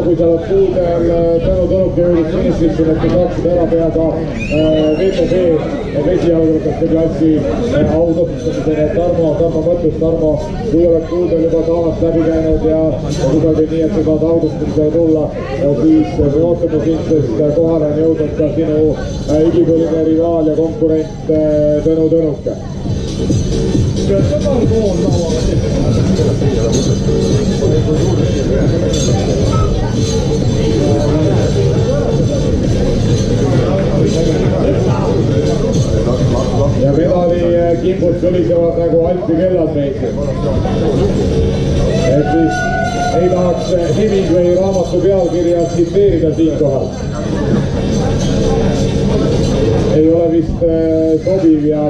kui sa oled kuudel Tõnu Tõnuke jõudis finišisse, et te saaksite ära peada VTB vesijalgrattaste klassi autasustamisele. Tarmo mõtlus, Tarmo, kui oled kuudel juba saamast läbi käinud ja kusagil nii, et sa saad autastamisele tulla, siis me ootame sind, sest kohale on jõudnud ka sinu igipõline rivaal ja konkurent Tõnu Tõnuke. Ja medali kimbud kõlisevad nagu Alpi kellad meid. Et siis ei tahaks Hemingway raamatu pealkirja tsiteerida siinkohal. Ei ole vist sobiv ja